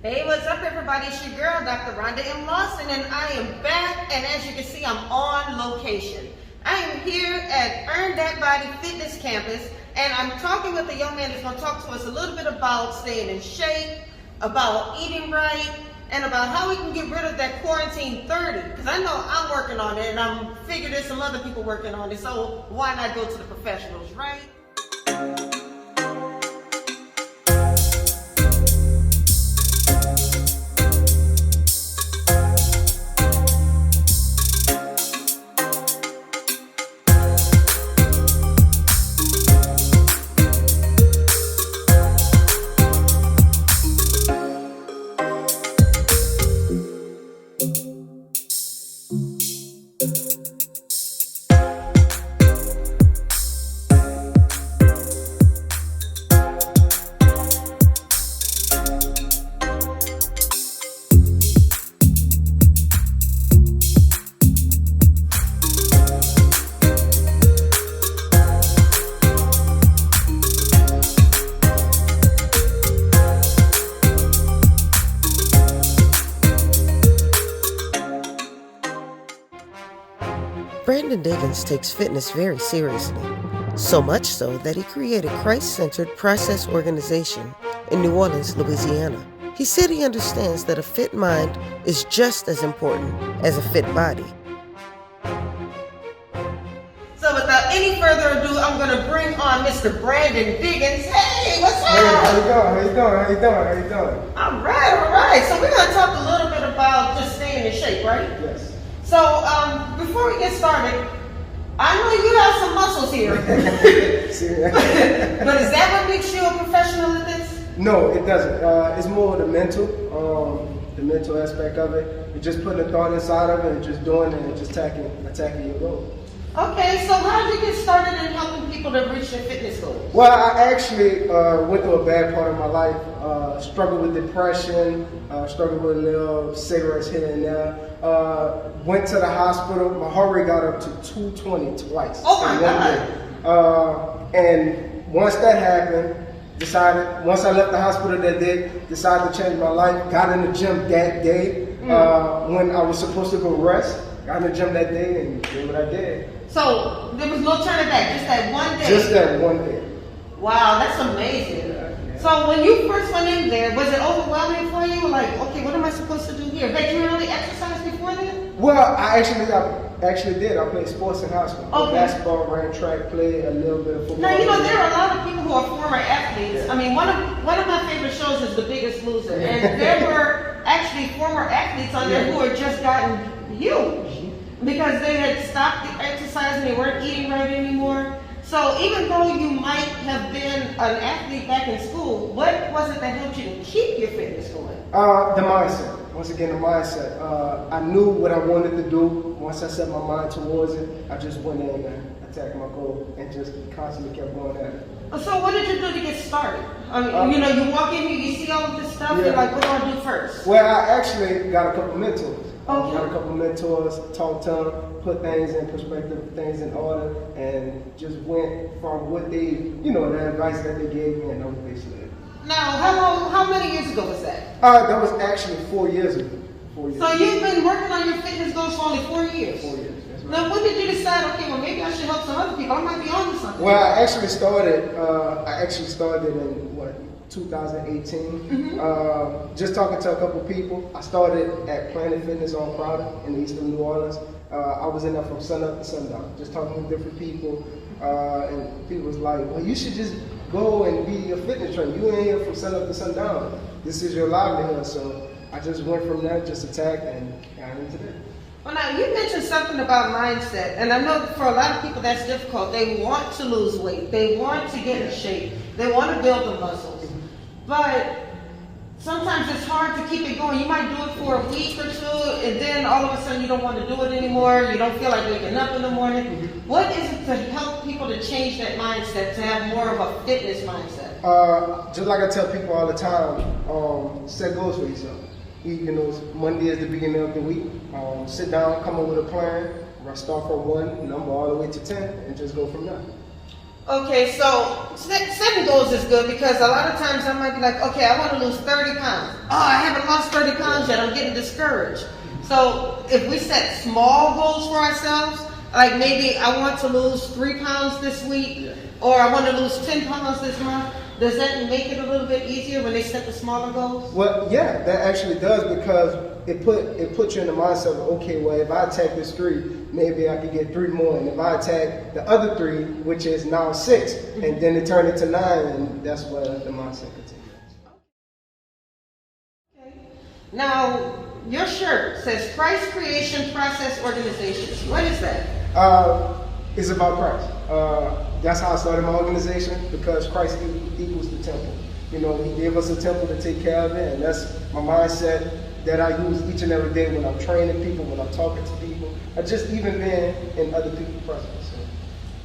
Hey, what's up everybody? It's your girl, Dr. Rhonda M. Lawson, and I am back, and as you can see, I'm on location. I am here at Earn That Body Fitness Campus, and I'm talking with a young man that's going to talk to us a little bit about staying in shape, about eating right, and about how we can get rid of that quarantine 30, because I know I'm working on it, and I'm figuring there's some other people working on it, so why not go to the professionals, right? Brandon Diggins takes fitness very seriously, so much so that he created Christ-centered process organization in New Orleans, Louisiana. He said he understands that a fit mind is just as important as a fit body. So without any further ado, I'm going to bring on Mr. Brandon Diggins. Hey, what's up? Hey, how you doing? All right. So we're going to talk a little bit about just staying in shape, right? Yes. So, before we get started, I know you have some muscles here. But is that what makes you a professional at this? No, it doesn't. It's more the mental aspect of it. You're just putting a thought inside of it and just doing it and just attacking your goal. Okay, so how did you get started in helping people to reach their fitness goals? Well, I actually went through a bad part of my life. Struggled with depression, struggled with little cigarettes here and there. Went to the hospital. My heart rate got up to 220 twice. Oh my God! And once that happened, once I left the hospital that day, decided to change my life. Got in the gym that day when I was supposed to go rest. Got in the gym that day and did what I did. So there was no turning back, just that one day? Just that one day. Wow, that's amazing. Yeah. So when you first went in there, was it overwhelming for you? Like, okay, what am I supposed to do here? Had you really exercised before then? Well, I actually did. I played sports in high school. Okay. Basketball, ran track, played a little bit of football. Now, you know, there are a lot of people who are former athletes. Yeah. I mean, one of my favorite shows is The Biggest Loser. And there were actually former athletes on there who had just gotten huge because they had stopped the exercise and they weren't eating right anymore. So even though you might have been an athlete back in school, what was it that helped you to keep your fitness going? The mindset. Once again, the mindset. I knew what I wanted to do. Once I set my mind towards it, I just went in and attacked my goal and just constantly kept going at it. So what did you do to get started? I mean, you know, you walk in here, you see all of this stuff, you're like, what do I do first? Well, I actually got a couple mentors. Okay. Got a couple mentors, talked to them, put things in perspective, things in order, and just went from what they, the advice that they gave me and what they said. Now, how many years ago was that? That was actually 4 years ago. 4 years So you've been working on your fitness goals for only 4 years? 4 years, that's right. Now, when did you decide, okay, well, maybe I should help some other people? I might be on to something. Well, I actually started in 2018. Just talking to a couple people. I started at Planet Fitness on Crowder in the east of New Orleans. I was in there from sun up to sundown, just talking with different people. And people was like, well, you should just go and be a fitness trainer. You ain't here from sun up to sundown. This is your livelihood. So I just went from there, just attacked and got into that. Well, now, you mentioned something about mindset, and I know for a lot of people that's difficult. They want to lose weight. They want to get in shape. They want to build the muscles. But sometimes it's hard to keep it going. You might do it for a week or two, and then all of a sudden you don't want to do it anymore. You don't feel like waking up in the morning. What is it to help people to change that mindset, to have more of a fitness mindset? Just like I tell people all the time, set goals for yourself. Monday is the beginning of the week. Sit down, come up with a plan. Start from 1 number all the way to 10, and just go from there. Okay, so setting goals is good because a lot of times I might be like, okay, I want to lose 30 pounds. Oh, I haven't lost 30 pounds yet. I'm getting discouraged. So if we set small goals for ourselves, like maybe I want to lose 3 pounds this week, or I want to lose 10 pounds this month, does that make it a little bit easier when they set the smaller goals? Well, yeah, that actually does, because it puts you in the mindset of, okay, well, if I attack this 3, maybe I could get 3 more, and if I attack the other 3, which is now 6, and then it turned into 9, and that's where the mindset continues. Okay. Now, your shirt says Christ Creation Process Organizations. What is that? It's about Christ. That's how I started my organization, because Christ equals the temple. You know, He gave us a temple to take care of it, and that's my mindset that I use each and every day when I'm training people, when I'm talking to people, or just even being in other people's presence.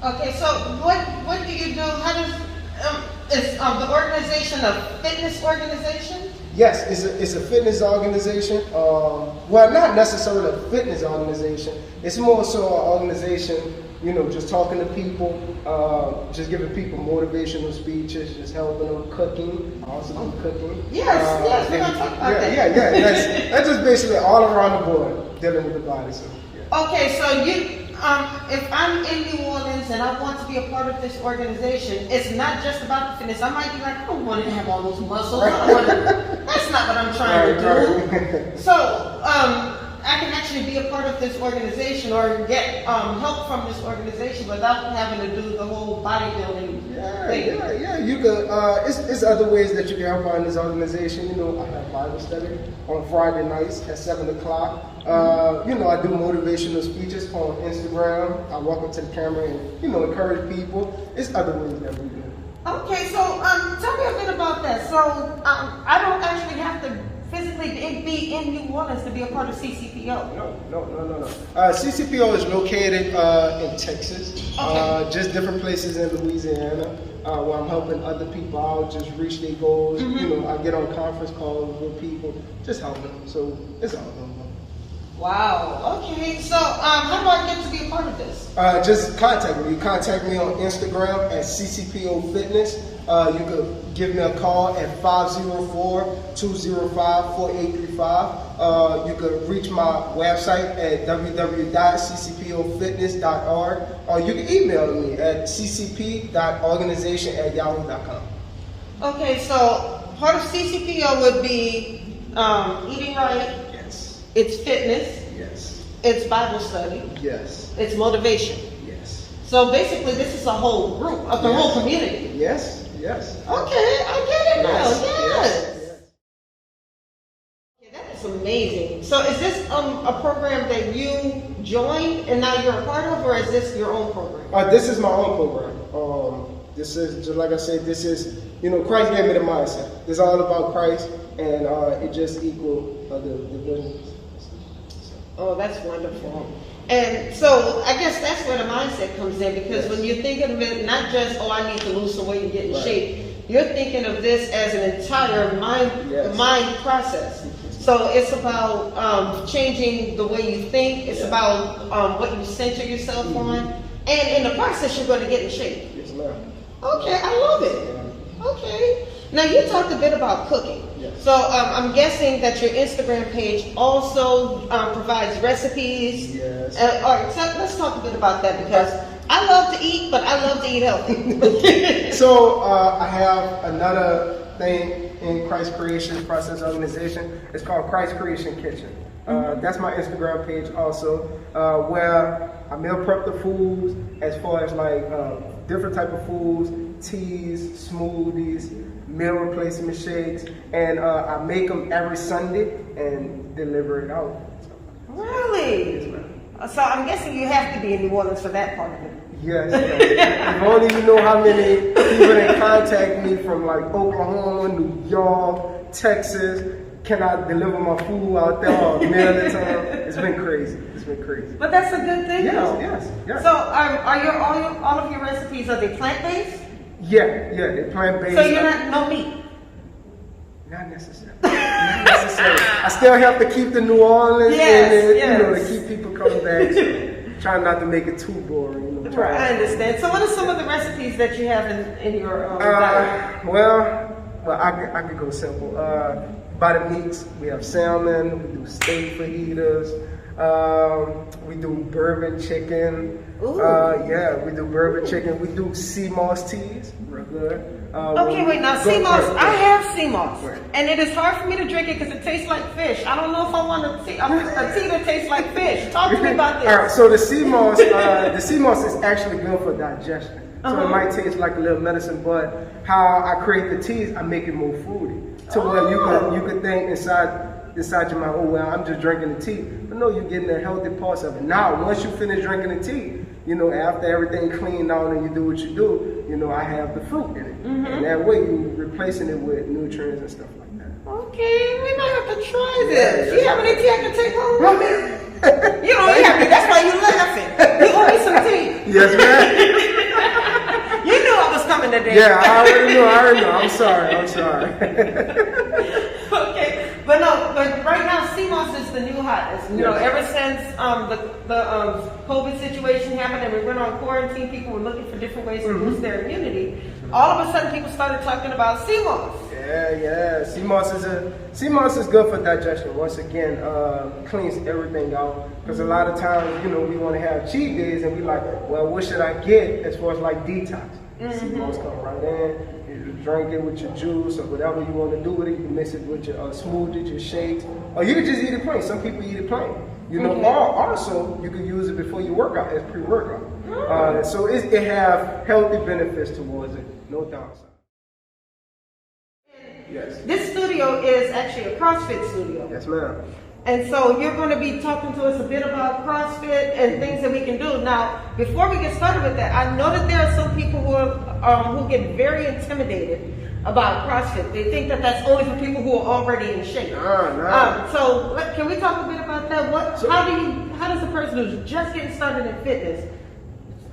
Okay, so what do you do? How does is the organization a fitness organization? Yes, it's a fitness organization. Well, not necessarily a fitness organization. It's more so an organization, you know, just talking to people, just giving people motivational speeches, just helping them cooking. I also do cooking. Yes, we're gonna talk about that. Yeah. That's just basically all around the board dealing with the body. So, yeah. Okay, so if I'm in New Orleans and I want to be a part of this organization, it's not just about the fitness. I might be like, I don't want to have all those muscles. That's not what I'm trying to do. So, I can actually be a part of this organization or get help from this organization without having to do the whole bodybuilding thing. Yeah. You could. It's other ways that you can help out in this organization. You know, I have Bible study on Friday nights at 7 o'clock. You know, I do motivational speeches on Instagram. I walk up to the camera and, you know, encourage people. It's other ways that we do. Okay, so tell me a bit about that. So I don't actually have to physically be in New Orleans to be a part of CCPO. No. CCPO is located in Texas. Okay. Just different places in Louisiana where I'm helping other people out, just reach their goals. Mm-hmm. You know, I get on conference calls with people, just help them. So it's all done. Wow. Okay. So how do I get to be a part of this? Just contact me. You contact me on Instagram at CCPO Fitness. You could give me a call at 504-205-4835. You could reach my website at www.ccpofitness.org, or you can email me at ccp.organization@yahoo.com. Okay, so part of CCPO would be eating right. Yes. It's fitness. Yes. It's Bible study. Yes. It's motivation. Yes. So basically, this is a whole group of the whole community. Yes. Okay, I get it now. Yes. Okay, that is amazing. So is this a program that you joined and now you're a part of, or is this your own program? This is my own program. This is, just like I said, this is, you know, Christ gave me the mindset. It's all about Christ, and it just equals the business. Oh, that's wonderful. And so I guess that's where the mindset comes in, because when you're thinking of it, not just, oh, I need to lose some weight and get in shape, you're thinking of this as an entire mind process. So it's about changing the way you think. It's about what you center yourself on. And in the process, you're going to get in shape. Yes, ma'am. Okay, I love it. Okay. Now, you talked a bit about cooking. Yes. So I'm guessing that your Instagram page also provides recipes. Yes. All right, so let's talk a bit about that, because I love to eat, but I love to eat healthy. So I have another thing in Christ Creation Process Organization. It's called Christ Creation Kitchen. That's my Instagram page also, where I meal prep the foods, as far as like different type of foods, teas, smoothies, meal replacement shakes, and I make them every Sunday and deliver it out. Really? Yes, ma'am. So I'm guessing you have to be in New Orleans for that part of it. Yes. If only you know how many people that contact me from like Oklahoma, New York, Texas. Can I deliver my food out there or mail it to them? It's been crazy. But that's a good thing, though. Yes. So are all of your recipes, are they plant-based? Yeah, they're plant-based. So you're no meat? Not necessarily. I still have to keep the New Orleans in it, you know, to keep people coming back. So. trying not to make it too boring. You know, Right, I understand. So what are some of the recipes that you have in your diet? Well, I could go simple. By the meats, we have salmon, we do steak fajitas, we do bourbon chicken. Yeah, we do bourbon chicken. We do sea moss teas, real good. Okay, wait, now sea moss, I have sea moss, and it is hard for me to drink it because it tastes like fish. I don't know if I want a tea that tastes like fish. Talk to me about this. All right, so the sea moss is actually good for digestion. So it might taste like a little medicine, but how I create the teas, I make it more fruity. To where you could think inside your mind, oh well, I'm just drinking the tea. But no, you're getting the healthy parts of it. Now, once you finish drinking the tea, you know, after everything cleaned out and you do what you do, you know, I have the fruit in it. And that way you're replacing it with nutrients and stuff like that. Okay, we might have to try this. You have any tea I can take home with me? You don't have me, that's why you're laughing. You owe me some tea. Yes, ma'am. You knew I was coming today. Yeah, I already know. I'm sorry. Okay, but right now, sea moss is the new hotness. You know, ever since the COVID situation happened and we went on quarantine, people were looking for different ways to boost their immunity. All of a sudden, people started talking about sea moss. Yeah. Sea moss is good for digestion. Once again, cleans everything out. Because a lot of times, you know, we want to have cheat days and we like, well, what should I get as far as like detox? Sea moss come right in. You drink it with your juice or whatever you want to do with it. You can mix it with your smoothies, your shakes, or you can just eat it plain. Some people eat it plain. You know, or also you can use it before you work out as pre-workout. So it have healthy benefits towards it. No downside. Yes. This studio is actually a CrossFit studio. Yes, ma'am. And so you're going to be talking to us a bit about CrossFit and things that we can do. Now, before we get started with that, I know that there are some people who get very intimidated about CrossFit. They think that that's only for people who are already in shape. No. So can we talk a bit about that? How does a person who's just getting started in fitness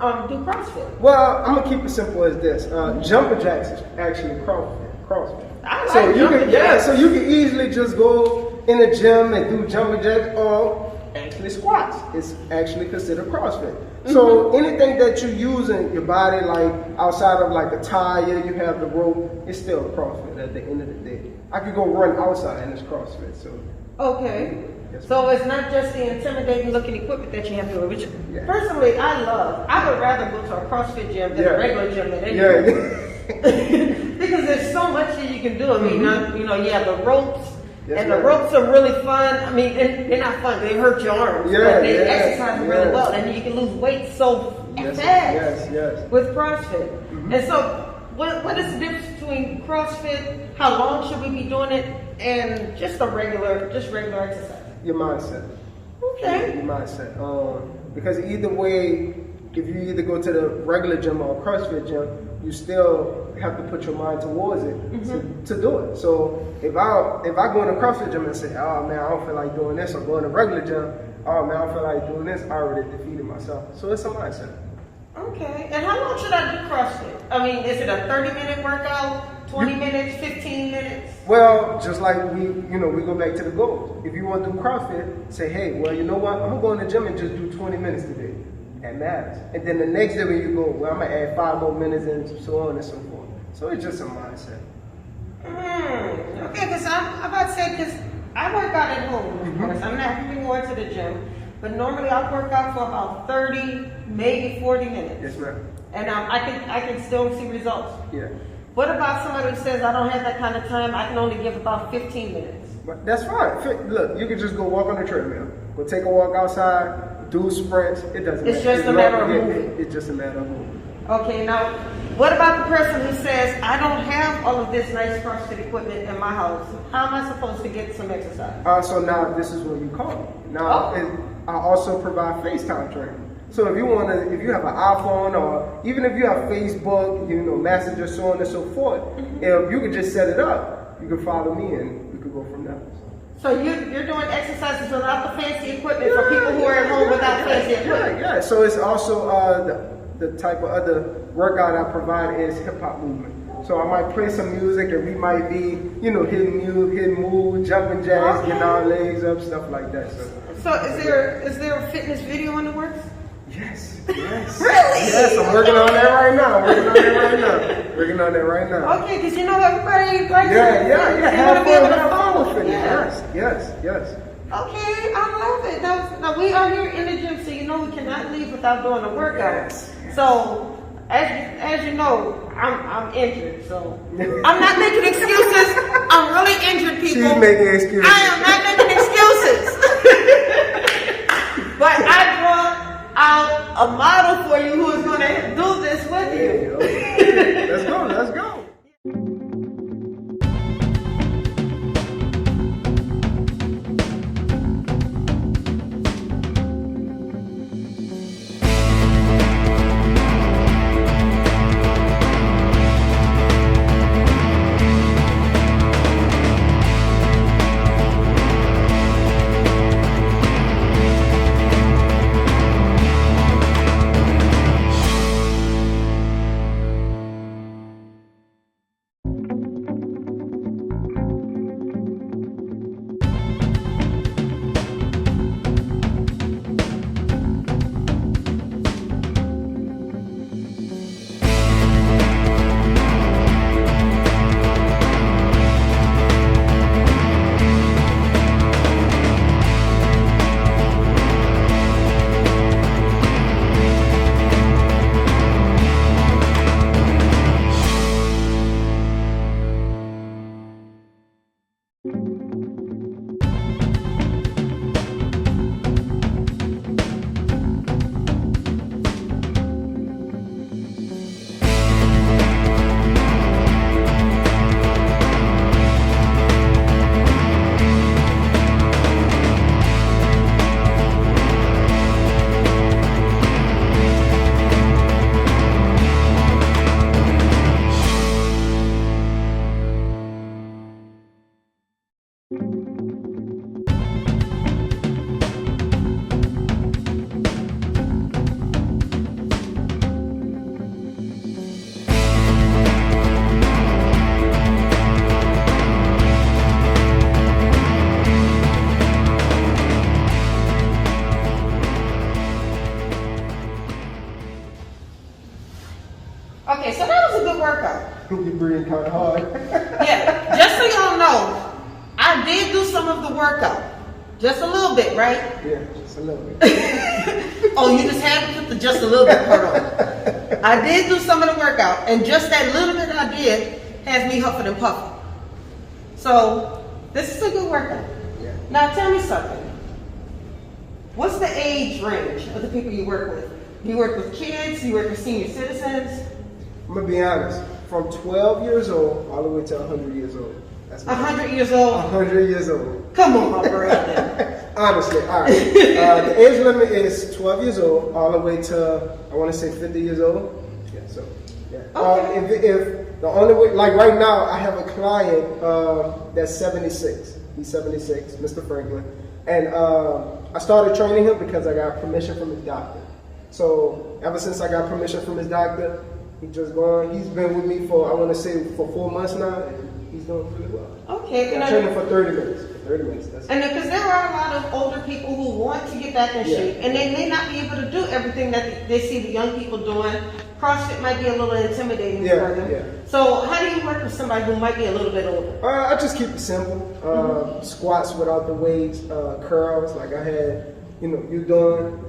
do CrossFit? Well, I'm gonna keep it simple as this. Jumping jacks is actually CrossFit. I like jumping jacks. So you can easily just go in the gym and do jumping jacks or actually squats. It's actually considered CrossFit. So anything that you use in your body, like outside of like a tire, you have the rope, it's still CrossFit at the end of the day. I could go run outside and it's CrossFit. So okay. Yes, So it's not just the intimidating looking equipment that you have to do, which personally I love. I would rather go to a CrossFit gym than a regular gym than anything. Because there's so much that you can do. I mean, you know, you have the ropes. And the ropes are really fun. I mean, they're not fun. They hurt your arms. But they exercise really well. And you can lose weight so fast with CrossFit. And so what is the difference between CrossFit, how long should we be doing it, and just regular exercise? Your mindset. Okay. Your mindset. Because either way, if you either go to the regular gym or a CrossFit gym, you still have to put your mind towards it to do it. So if I go in a CrossFit gym and say, oh man, I don't feel like doing this, or go in a regular gym, oh man, I don't feel like doing this, I already defeated myself. So it's a mindset. Okay. And how long should I do CrossFit? I mean, is it a 30-minute workout, 20 minutes, 15 minutes? Well, just like we go back to the goals. If you want to do CrossFit, say, hey, well, you know what? I'm gonna go in the gym and just do 20 minutes today. That matters. And then the next day when you go, well, I'm gonna add 5 more minutes and so on and so forth. So it's just a mindset. Okay, because I'm about to say, because I work out at home, of course. I'm not even going to the gym, but normally I work out for about 30, maybe 40 minutes. Yes, ma'am. And I can still see results. Yeah. What about somebody who says, I don't have that kind of time, I can only give about 15 minutes? But that's fine. Look, you can just go walk on the treadmill. Go take a walk outside, do sprints. It doesn't matter. It's just a matter of moving. It's just a matter of moving. Okay, now, what about the person who says, I don't have all of this nice CrossFit equipment in my house? How am I supposed to get some exercise? So now this is what you call me. Now, I also provide FaceTime training. So if you have an iPhone or even if you have Facebook, Messenger, so on and so forth, if you could just set it up, you can follow me and we could go from there. So you're doing exercises without the fancy equipment for people who are at home without fancy equipment? Yeah. So it's also the type of other workout I provide is hip hop movement. So I might play some music and we might be, hitting moves, jumping jacks, getting our legs up, stuff like that. So is there a fitness video in the works? Yes, yes. Really? Yes, I'm working on that right now. Working on that right now. Okay, because you know everybody likes Yeah. They want to be able to Have follow. fun with it. Yeah. Yes. Okay, I love it. Now we are here in the gym, so you know we cannot leave without doing a workout. Yes. So as you know, I'm injured, so I'm not making excuses. I'm really injured, people. She's making excuses. I am not making excuses. But I brought out a model for you who is going to do this with you. Okay. Let's go. Okay, so that was a good workout. You breathing kind of hard. Yeah, just so y'all know, I did do some of the workout. Just a little bit, right? Yeah, just a little bit. Oh, you just had to put the just a little bit part on. I did do some of the workout, and just that little bit I did has me huffing and puffing. So, this is a good workout. Yeah. Now, tell me something. What's the age range of the people you work with? You work with kids? You work with senior citizens? I'm gonna be honest. From 12 years old all the way to 100 years old. That's 100 years old? 100 years old. Come on, my brother. Honestly, all right. The age limit is 12 years old all the way to, I want to say 50 years old. Yeah, so, yeah. Okay. If the only way, like right now, I have a client that's 76. He's 76, Mr. Franklin. And I started training him because I got permission from his doctor. So ever since I got permission from his doctor, he's been with me for, I want to say, for 4 months now, and he's doing really well. Okay. I trained him for 30 minutes. 30 minutes, that's it. And because there are a lot of older people who want to get back in shape, and they may not be able to do everything that they see the young people doing. CrossFit might be a little intimidating for them. Yeah. So how do you work with somebody who might be a little bit older? I just keep it simple. Squats without the weights, curls like I had, you doing.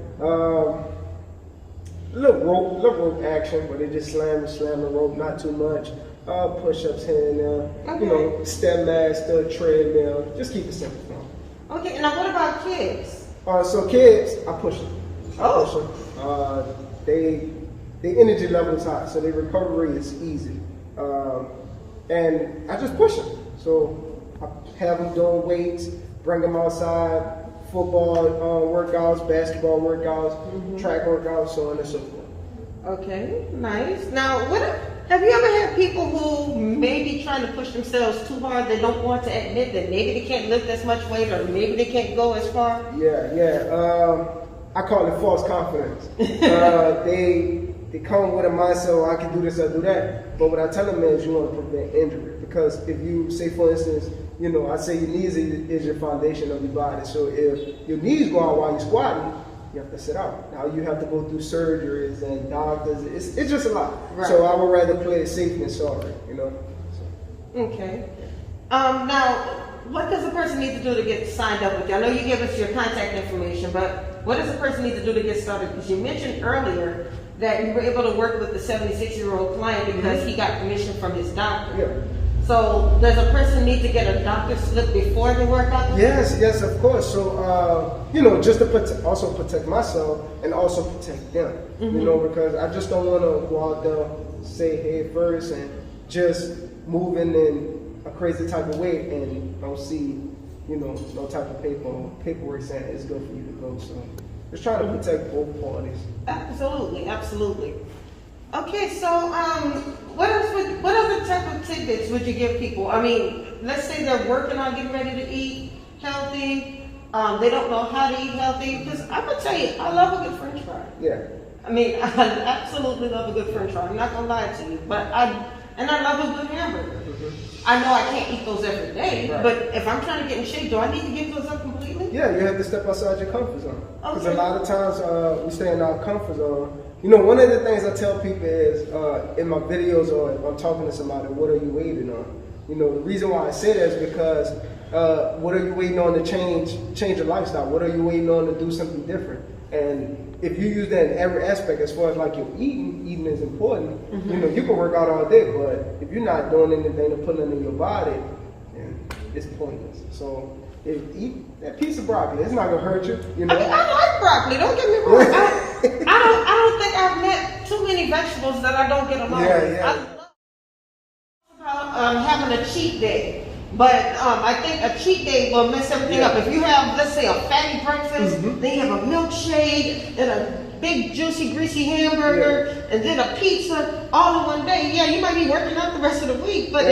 Little rope action, where they just slam the rope, not too much. Push-ups here and there. Okay. Stairmaster, treadmill. Just keep it simple for them. Okay, now what about kids? So kids, I push them. Oh. Their energy level is high, so their recovery is easy. And I just push them. So I have them doing weights, bring them outside, football workouts, basketball workouts, track workouts, so on and so forth. Okay, nice. Now, have you ever had people who may be trying to push themselves too hard? They don't want to admit that maybe they can't lift as much weight, or maybe they can't go as far? Yeah. I call it false confidence. They come with a mindset, oh, I can do this, I do that. But what I tell them is you want to prevent injury. Because if you say, for instance, I say your knees is your foundation of your body. So if your knees go out while you're squatting, You have to sit out. Now you have to go through surgeries and doctors. It's just a lot. Right. So I would rather play it safe than sorry, you know. So. Okay. Now, what does a person need to do to get signed up with you? I know you gave us your contact information, but what does a person need to do to get started? Because you mentioned earlier that you were able to work with the 76-year-old client because he got permission from his doctor. Yeah. So does a person need to get a doctor's slip before they work out? Yes, of course. So, you know, just to also protect myself and also protect them, you know, because I just don't want to go out there, say head first and just moving in a crazy type of way and don't see, you know, no type of paperwork saying it's good for you to go. So just trying to protect both parties. Absolutely, absolutely. Okay, so what other type of tidbits would you give people? I mean, let's say they're working on getting ready to eat healthy. They don't know how to eat healthy. Because I'm gonna tell you, I love a good French fry. Yeah. I mean, I absolutely love a good French fry. I'm not gonna lie to you, but I love a good hamburger. I know I can't eat those every day, Right. but if I'm trying to get in shape, do I need to give those up completely? Yeah, you have to step outside your comfort zone. Because Okay. a lot of times we stay in our comfort zone. You know, one of the things I tell people is in my videos or if I'm talking to somebody, what are you waiting on? You know, the reason why I say that is because what are you waiting on to change your lifestyle? What are you waiting on to do something different? And if you use that in every aspect, as far as like your eating is important. You know, you can work out all day, but if you're not doing anything to put into your body, then it's pointless. So eat that piece of broccoli. It's not gonna hurt you. You know. I mean, I like broccoli. Don't get me wrong. I don't think I've met too many vegetables that I don't get along with. Yeah. I love having a cheat day, but I think a cheat day will mess everything up. If you have, let's say, a fatty breakfast, then you have a milkshake, then a big, juicy, greasy hamburger, and then a pizza all in one day. Yeah, you might be working out the rest of the week, but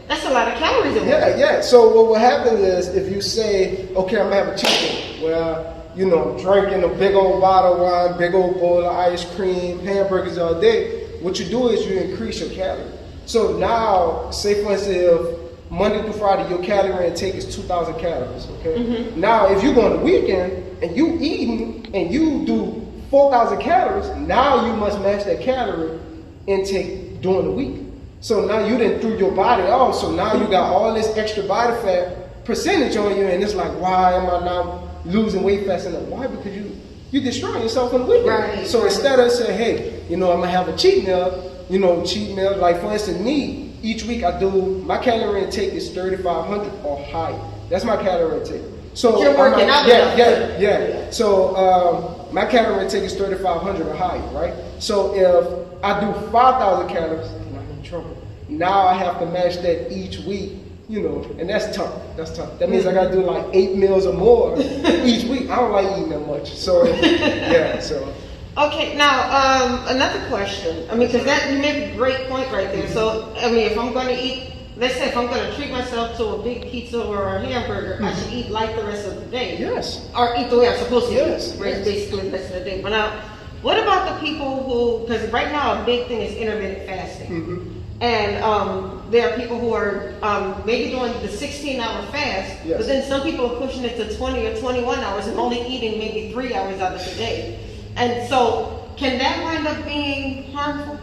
that's a lot of calories in one. Yeah. So what will happen is if you say, okay, I'm gonna have a cheat day. Well, you know, I'm drinking a big old bottle of wine, big old bowl of ice cream, hamburgers all day. What you do is you increase your calories. So now, say for instance, if Monday through Friday your calorie intake is 2,000 calories, okay? Now, if you go on the weekend and you eating and you do 4,000 calories, now you must match that calorie intake during the week. So now you done threw your body off, so now you got all this extra body fat percentage on you, and it's like, why am I not losing weight fast enough? Why? Because you destroying yourself on the weekend. Right. So instead of saying, hey, you know, I'm gonna have a cheat meal, like for instance, me, each week I do, my calorie intake is 3,500 or higher. That's my calorie intake. So you're working out enough. Yeah. So my calorie intake is 3,500 or higher, right? So if I do 5,000 calories, I'm in trouble. Now I have to match that each week, you know, and that's tough. That means I gotta do like 8 meals or more each week. I don't like eating that much. So yeah, so. Okay, now another question. I mean, because that you make a great point right there. So, I mean, if I'm going to eat, let's say if I'm going to treat myself to a big pizza or a hamburger, I should eat light the rest of the day. Yes. Or eat the way I'm supposed to Yes. eat, basically the rest of the day. But now, what about the people who, because right now a big thing is intermittent fasting. And there are people who are maybe doing the 16-hour fast, Yes. but then some people are pushing it to 20 or 21 hours and only eating maybe 3 hours out of the day. And so, can that wind up being harmful?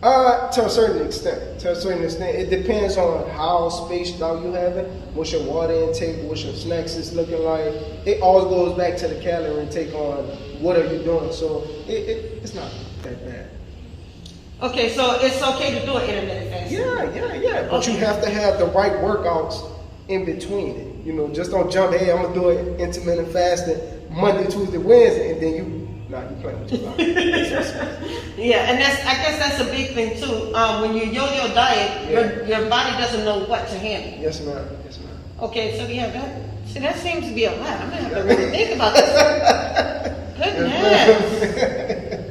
To a certain extent. It depends on how spaced out you have it, what's your water intake, what your snacks is looking like. It all goes back to the calorie intake on what are you doing. So it's not that bad. Okay, so it's okay to do an intermittent fast. Yeah. But you have to have the right workouts in between it. You know, just don't jump, hey, I'm gonna do it intermittent fasting Monday, Tuesday, Wednesday, and then you playing with your body. Yeah, and I guess that's a big thing too. When you yo-yo diet, your body doesn't know what to handle. Yes, ma'am. Okay, so that seems to be a lot. I'm gonna have to really think about this. Goodness.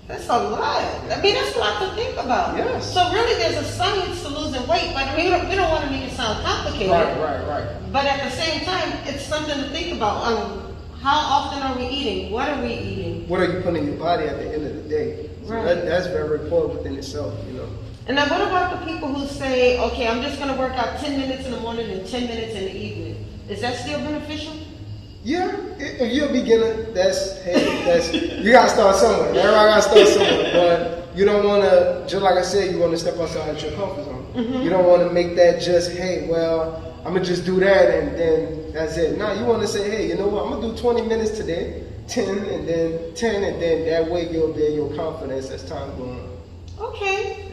That's a lot. I mean, that's a lot to think about. Yes. So really, there's a science to losing weight, but I mean, we don't want to make it sound complicated. Right. But at the same time, it's something to think about. How often are we eating? What are we eating? What are you putting in your body at the end of the day? So Right. that's very important within itself, you know. And then what about the people who say, okay, I'm just going to work out 10 minutes in the morning and 10 minutes in the evening? Is that still beneficial? Yeah, if you're a beginner, that's you gotta start somewhere. Everybody gotta start somewhere, but you don't want to, just like I said, you want to step outside your comfort zone. Mm-hmm. You don't want to make that just, hey, well, I'm gonna just do that and then that's it. No, you want to say, hey, you know what, I'm gonna do 20 minutes today, 10 and then 10, and then that way you'll build your confidence as time goes on. Okay,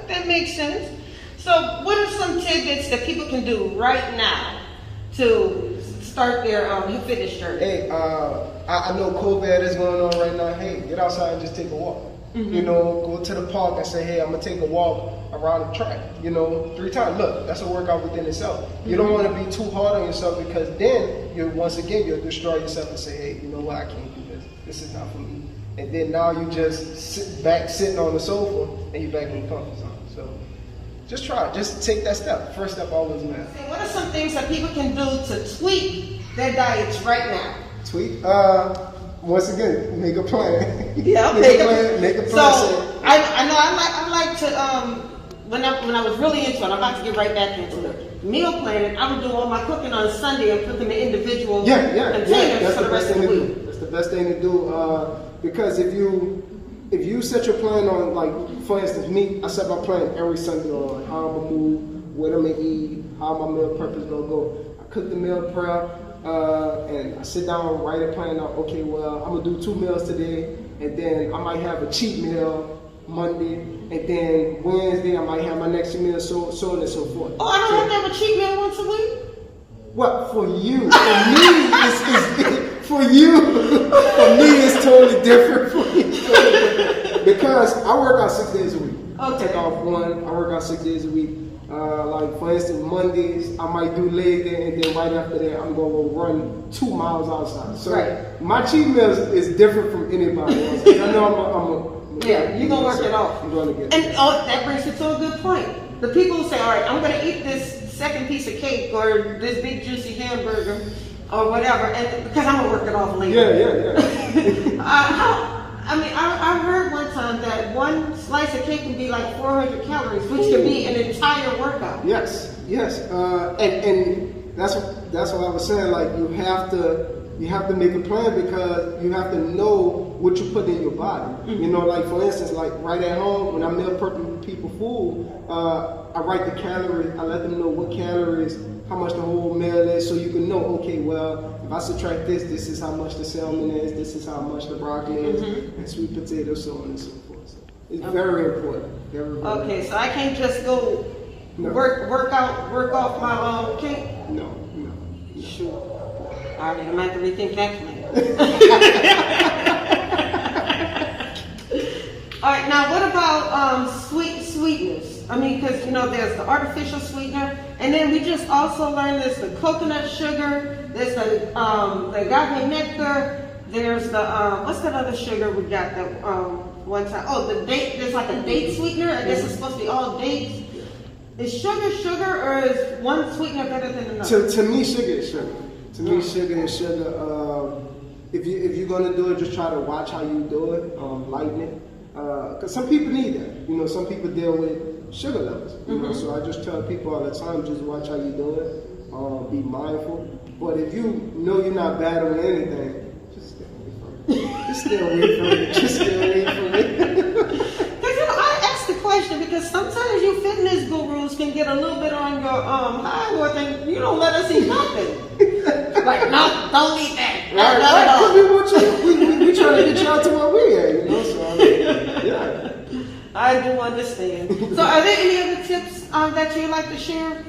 that makes sense. So what are some tidbits that people can do right now to start their fitness journey? Hey, I know COVID is going on right now. Hey, get outside and just take a walk. Mm-hmm. You know, go to the park and say, hey, I'm gonna take a walk around the track. You know, 3 times. Look, that's a workout within itself. You don't want to be too hard on yourself because then you'll destroy yourself and say, hey, you know what, I can't do this. This is not for me. And then now you just sitting on the sofa and you're back in the comfort zone. So just try it. Just take that step. First step always matters. What are some things that people can do to tweak their diets right now? Tweak. Once again, make a plan. Yeah, make a plan. So I know I like to when I was really into it, I'm about to get right back into it. Meal planning. I would do all my cooking on Sunday and put them in individual containers That's for the rest of the week. That's the best thing to do because if you set your plan on, like, for instance, me, I set my plan every Sunday on how I'm gonna move, what I'm gonna eat, how my meal prep is gonna go. I cook the meal prep. And I sit down, write a plan out, okay, well, I'm gonna do 2 meals today, and then I might have a cheat meal Monday, and then Wednesday I might have my next meal, so on and so forth. Oh, I don't have to have a cheat meal once a week? What, for you? For me, it's for you. For me, it's totally different for me. Because I work out 6 days a week. Okay. I take off 1, I work out 6 days a week. Like, for instance, Mondays, I might do leg day, and then right after that, I'm going to go run 2 miles outside. So my cheat meal is different from anybody else. I know yeah, you're going to work it off. I'm going to get and that brings me to a good point. The people who say, all right, I'm going to eat this second piece of cake or this big juicy hamburger or whatever, and because I'm going to work it off later. Yeah. I heard one time that one slice of cake can be like 400 calories, which can be an entire workout. Yes. And that's what I was saying. Like, you have to make a plan because you have to know what you put in your body. Mm-hmm. You know, like, for instance, like right at home when I'm meal prepping people food, I write the calories. I let them know what calories, how much the whole meal is, so you can know, okay, well, if I subtract this is how much the salmon is, this is how much the broccoli is, and sweet potatoes, so on and so forth. So it's very important. Very okay, so I can't just go work off my cake? No. Sure. All right, I'm going to have to rethink that plan. All right, now what about sweetness? I mean, because, you know, there's the artificial sweetener, and then we just also learned there's the coconut sugar, there's the agave nectar, there's the, what's that other sugar we got that one time? Oh, the date, there's like a date sweetener. I guess it's supposed to be all dates. Is sugar, or is one sweetener better than another? To me, sugar is sugar. To me, sugar is sugar. If you're gonna do it, just try to watch how you do it, lighten it. Because some people need that. You know, some people deal with sugar levels. You know, so I just tell people all the time, just watch how you do it. Be mindful. But if you know you're not battling anything, just stay away from it. Just stay away from it. Question, because sometimes you fitness gurus can get a little bit on your high horse and you don't let us eat nothing. Like, no, don't eat that. Right. We trying to get y'all to where we at, you know. So yeah. I do understand. So, are there any other tips that you'd like to share?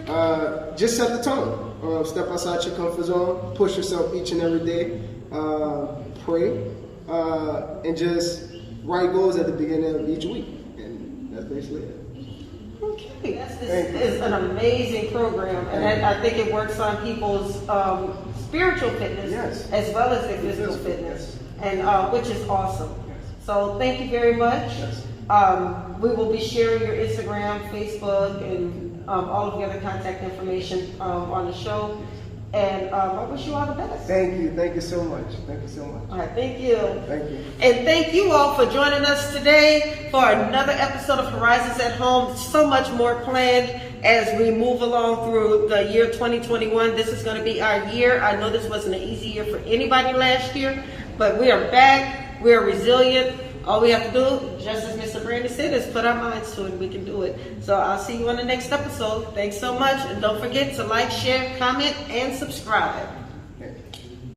Just set the tone. Step outside your comfort zone. Push yourself each and every day. Pray, and just write goals at the beginning of each week. That's basically it. Okay, this is an amazing program, and I think it works on people's spiritual fitness as well as their physical fitness, and which is awesome. So thank you very much. We will be sharing your Instagram, Facebook, and all of the other contact information on the show. And I wish you all the best. Thank you so much. Thank you so much. All right, thank you. Thank you. And thank you all for joining us today for another episode of Horizons at Home. So much more planned as we move along through the year 2021. This is going to be our year. I know this wasn't an easy year for anybody last year, but we are back. We are resilient. All we have to do, just as Mr. Brandon said, is put our minds to it. We can do it. So I'll see you on the next episode. Thanks so much. And don't forget to like, share, comment, and subscribe.